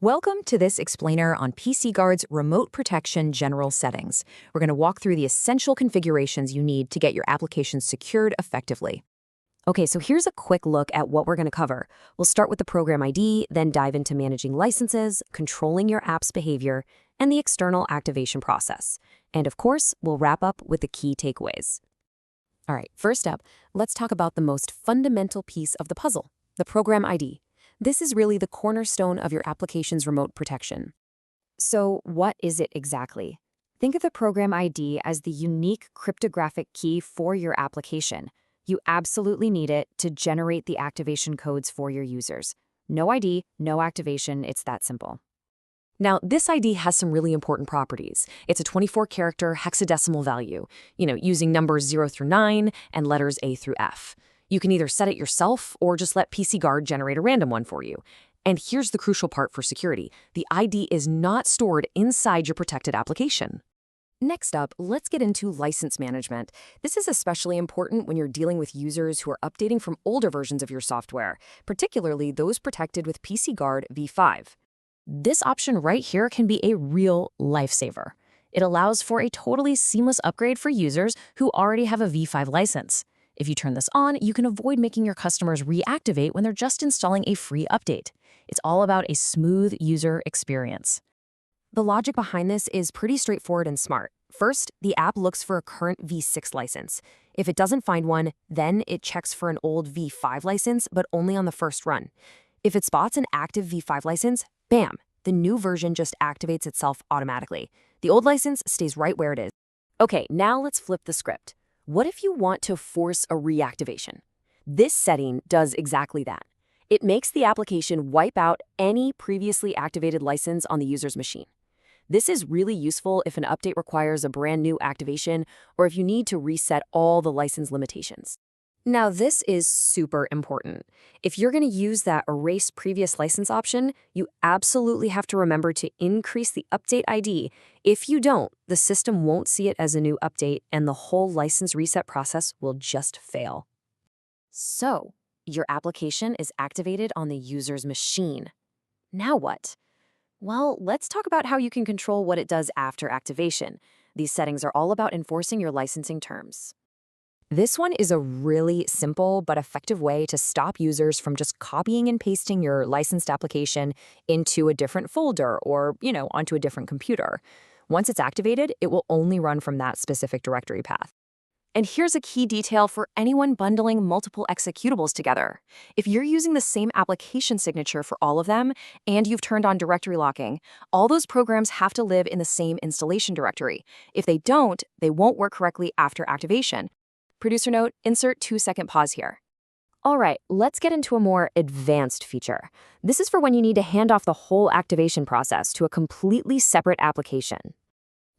Welcome to this explainer on PC Guard's Remote Protection General Settings. We're going to walk through the essential configurations you need to get your application secured effectively. Okay, so here's a quick look at what we're going to cover. We'll start with the program ID, then dive into managing licenses, controlling your app's behavior, and the external activation process. And of course, we'll wrap up with the key takeaways. All right, first up, let's talk about the most fundamental piece of the puzzle, the program ID. This is really the cornerstone of your application's remote protection. So what is it exactly? Think of the program ID as the unique cryptographic key for your application. You absolutely need it to generate the activation codes for your users. No ID, no activation, it's that simple. Now, this ID has some really important properties. It's a 24-character hexadecimal value, using numbers 0 through 9 and letters A through F. You can either set it yourself or just let PC Guard generate a random one for you. And here's the crucial part for security. The ID is not stored inside your protected application. Next up, let's get into license management. This is especially important when you're dealing with users who are updating from older versions of your software, particularly those protected with PC Guard v5. This option right here can be a real lifesaver. It allows for a totally seamless upgrade for users who already have a v5 license. If you turn this on, you can avoid making your customers reactivate when they're just installing a free update. It's all about a smooth user experience. The logic behind this is pretty straightforward and smart. First, the app looks for a current v6 license. If it doesn't find one, then it checks for an old v5 license, but only on the first run. If it spots an active v5 license, bam, the new version just activates itself automatically. The old license stays right where it is. Okay, now let's flip the script. What if you want to force a reactivation? This setting does exactly that. It makes the application wipe out any previously activated license on the user's machine. This is really useful if an update requires a brand new activation or if you need to reset all the license limitations. Now, this is super important. If you're going to use that erase previous license option, you absolutely have to remember to increase the update ID. If you don't, the system won't see it as a new update and the whole license reset process will just fail. So, your application is activated on the user's machine. Now what? Well, let's talk about how you can control what it does after activation. These settings are all about enforcing your licensing terms. This one is a really simple but effective way to stop users from just copying and pasting your licensed application into a different folder or, onto a different computer. Once it's activated, it will only run from that specific directory path. And here's a key detail for anyone bundling multiple executables together. If you're using the same application signature for all of them and you've turned on directory locking, all those programs have to live in the same installation directory. If they don't, they won't work correctly after activation. Producer note, insert 2-second pause here. All right, let's get into a more advanced feature. This is for when you need to hand off the whole activation process to a completely separate application.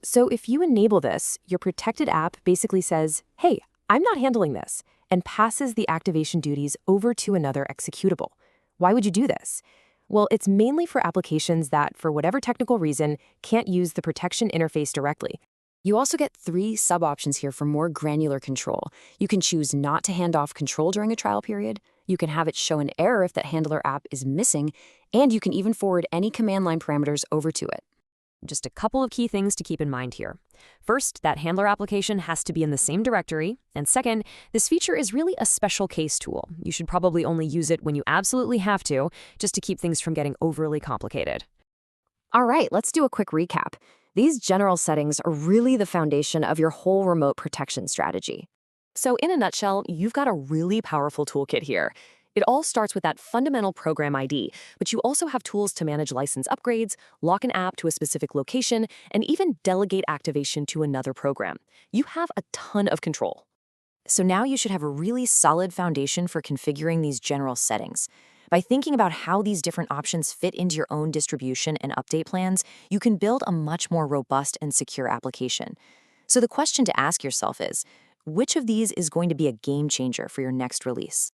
So if you enable this, your protected app basically says, hey, I'm not handling this, and passes the activation duties over to another executable. Why would you do this? Well, it's mainly for applications that, for whatever technical reason, can't use the protection interface directly. You also get 3 sub-options here for more granular control. You can choose not to hand off control during a trial period, you can have it show an error if that handler app is missing, and you can even forward any command line parameters over to it. Just a couple of key things to keep in mind here. First, that handler application has to be in the same directory, and second, this feature is really a special case tool. You should probably only use it when you absolutely have to, just to keep things from getting overly complicated. All right, let's do a quick recap. These general settings are really the foundation of your whole remote protection strategy. So in a nutshell, you've got a really powerful toolkit here. It all starts with that fundamental program ID, but you also have tools to manage license upgrades, lock an app to a specific location, and even delegate activation to another program. You have a ton of control. So now you should have a really solid foundation for configuring these general settings. By thinking about how these different options fit into your own distribution and update plans, you can build a much more robust and secure application. So the question to ask yourself is, which of these is going to be a game changer for your next release?